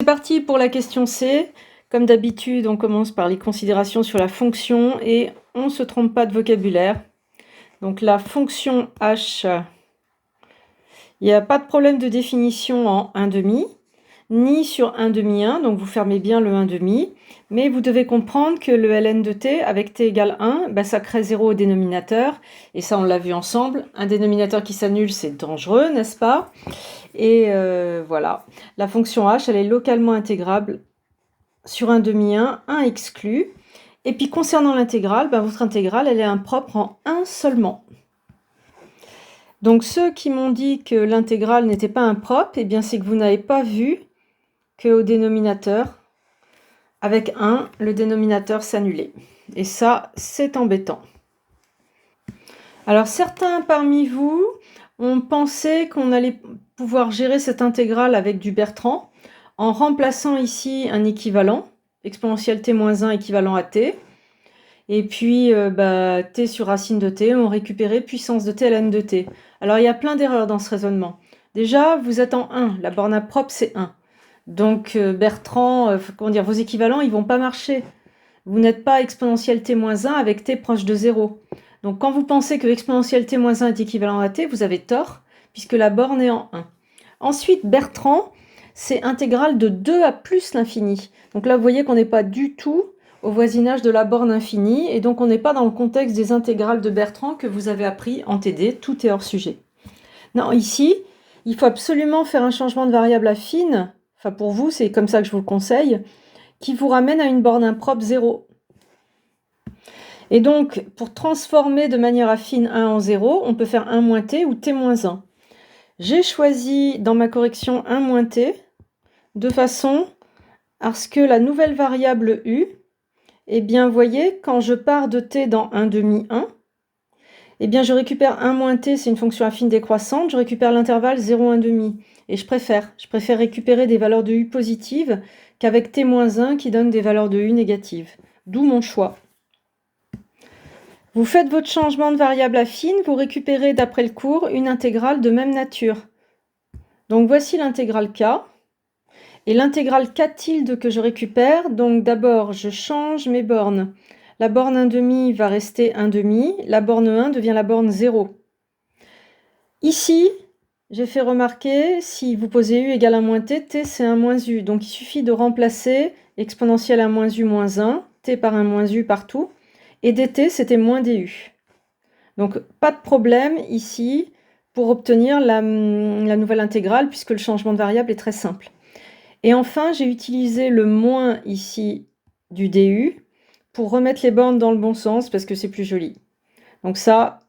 C'est parti pour la question C. Comme d'habitude, on commence par les considérations sur la fonction et on ne se trompe pas de vocabulaire. Donc la fonction h, il n'y a pas de problème de définition en 1/2, ni sur 1/2, donc vous fermez bien le 1/2, mais vous devez comprendre que le ln de t avec t égale 1, ça crée 0 au dénominateur, et ça on l'a vu ensemble. Un dénominateur qui s'annule, c'est dangereux, n'est-ce pas? Et voilà, la fonction h, elle est localement intégrable sur 1/2, 1 exclu. Et puis concernant l'intégrale, votre intégrale, elle est impropre en 1 seulement. Donc ceux qui m'ont dit que l'intégrale n'était pas impropre, eh bien c'est que vous n'avez pas vu qu'au dénominateur, avec 1, le dénominateur s'annulait. Et ça, c'est embêtant. Alors certains parmi vous ont pensé qu'on allait pouvoir gérer cette intégrale avec du Bertrand en remplaçant ici un équivalent, exponentielle t-1 équivalent à t, et puis t sur racine de t, on récupérait puissance de t ln de t. Alors il y a plein d'erreurs dans ce raisonnement. Déjà, vous êtes en 1, la borne impropre c'est 1. Donc Bertrand, comment dire, vos équivalents, ils vont pas marcher. Vous n'êtes pas exponentielle t-1 avec t proche de 0. Donc quand vous pensez que exponentielle t-1 est équivalent à t, vous avez tort, puisque la borne est en 1. Ensuite, Bertrand, c'est intégrale de 2 à plus l'infini. Donc là, vous voyez qu'on n'est pas du tout au voisinage de la borne infinie, et donc on n'est pas dans le contexte des intégrales de Bertrand que vous avez appris en TD, tout est hors sujet. Non, ici, il faut absolument faire un changement de variable affine, enfin pour vous, c'est comme ça que je vous le conseille, qui vous ramène à une borne impropre 0. Et donc, pour transformer de manière affine 1 en 0, on peut faire 1 moins t ou t moins 1. J'ai choisi dans ma correction 1 moins t, de façon à ce que la nouvelle variable u, eh bien, vous voyez, quand je pars de t dans 1/2, 1, eh bien, je récupère 1 moins t, c'est une fonction affine décroissante, je récupère l'intervalle 0, 1/2. Et je préfère récupérer des valeurs de u positives qu'avec t-1 qui donne des valeurs de u négatives. D'où mon choix. Vous faites votre changement de variable affine, vous récupérez d'après le cours une intégrale de même nature. Donc voici l'intégrale k. Et l'intégrale k tilde que je récupère, donc d'abord je change mes bornes. La borne 1/2 va rester 1/2, la borne 1 devient la borne 0. Ici, j'ai fait remarquer, si vous posez u égale 1 moins t, t c'est 1 moins u. Donc il suffit de remplacer exponentielle 1 moins u moins 1, t par 1 moins u partout, et dt c'était moins du. Donc pas de problème ici pour obtenir la nouvelle intégrale, puisque le changement de variable est très simple. Et enfin, j'ai utilisé le moins ici du du pour remettre les bornes dans le bon sens, parce que c'est plus joli. Donc ça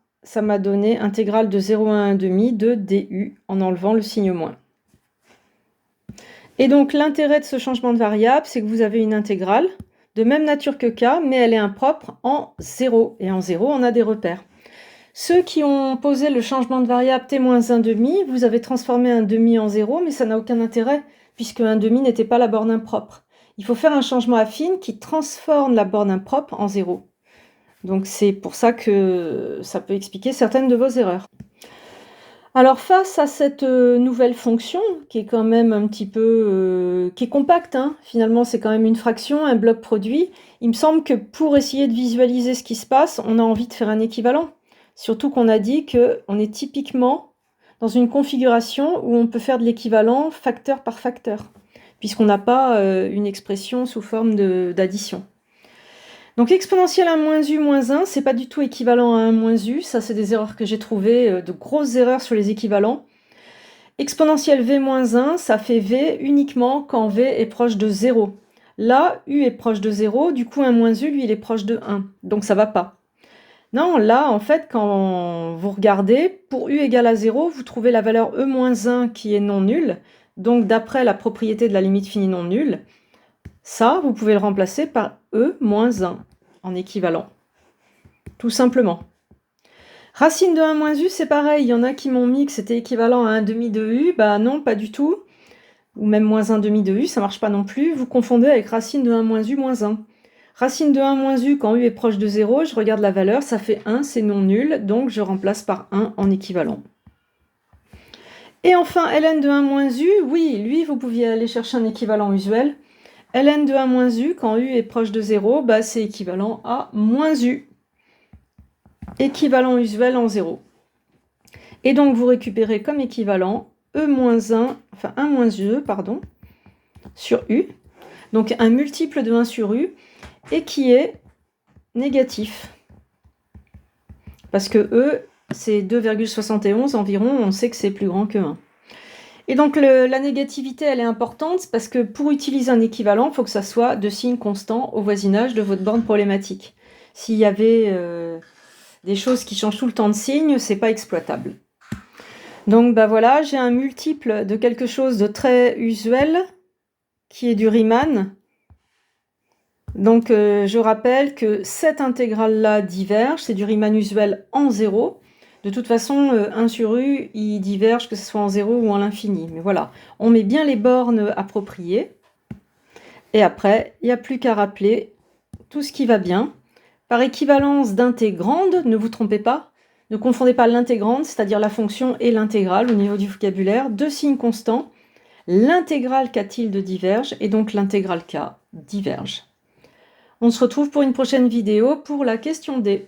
m'a donné intégrale de 0 à 1/2 de du en enlevant le signe moins. Et donc l'intérêt de ce changement de variable, c'est que vous avez une intégrale de même nature que k, mais elle est impropre en 0. Et en 0, on a des repères. Ceux qui ont posé le changement de variable t-1/2, vous avez transformé 1/2 en 0, mais ça n'a aucun intérêt, puisque 1/2 n'était pas la borne impropre. Il faut faire un changement affine qui transforme la borne impropre en 0. Donc c'est pour ça que ça peut expliquer certaines de vos erreurs. Alors face à cette nouvelle fonction, qui est quand même un petit peu... qui est compacte, hein, finalement c'est quand même une fraction, un bloc produit, il me semble que pour essayer de visualiser ce qui se passe, on a envie de faire un équivalent. Surtout qu'on a dit qu'on est typiquement dans une configuration où on peut faire de l'équivalent facteur par facteur, puisqu'on n'a pas une expression sous forme d'addition. Donc exponentielle 1 moins u moins 1, c'est pas du tout équivalent à 1 moins u, ça c'est des erreurs que j'ai trouvées, de grosses erreurs sur les équivalents. Exponentielle v moins 1, ça fait v uniquement quand v est proche de 0. Là, u est proche de 0, du coup 1 moins u, lui, il est proche de 1, donc ça va pas. Non, là, en fait, quand vous regardez, pour u égale à 0, vous trouvez la valeur e moins 1 qui est non nulle, donc d'après la propriété de la limite finie non nulle, ça, vous pouvez le remplacer par e moins 1 en équivalent, tout simplement. Racine de 1 moins u, c'est pareil, il y en a qui m'ont mis que c'était équivalent à 1/2 de u, bah non, pas du tout, ou même moins 1/2 de u, ça marche pas non plus, vous confondez avec racine de 1 moins u moins 1. Racine de 1 moins u, quand u est proche de 0, je regarde la valeur, ça fait 1, c'est non nul, donc je remplace par 1 en équivalent. Et enfin, ln de 1 moins u, oui, lui, vous pouviez aller chercher un équivalent usuel. ln de 1 moins u, quand u est proche de 0, bah, c'est équivalent à moins u. Équivalent usuel en 0. Et donc, vous récupérez comme équivalent e moins 1, enfin 1 moins e, pardon, sur u. Donc, un multiple de 1 sur u, et qui est négatif. Parce que e, c'est 2,71 environ, on sait que c'est plus grand que 1. Et donc la négativité, elle est importante parce que pour utiliser un équivalent, il faut que ça soit de signe constant au voisinage de votre borne problématique. S'il y avait des choses qui changent tout le temps de signe, c'est pas exploitable. Donc bah voilà, j'ai un multiple de quelque chose de très usuel qui est du Riemann. Donc je rappelle que cette intégrale-là diverge, c'est du Riemann usuel en 0. De toute façon, 1 sur u, il diverge que ce soit en 0 ou en l'infini. Mais voilà, on met bien les bornes appropriées. Et après, il n'y a plus qu'à rappeler tout ce qui va bien. Par équivalence d'intégrande, ne vous trompez pas, ne confondez pas l'intégrande, c'est-à-dire la fonction, et l'intégrale au niveau du vocabulaire. Deux signes constants, l'intégrale k tilde diverge et donc l'intégrale k diverge. On se retrouve pour une prochaine vidéo pour la question D.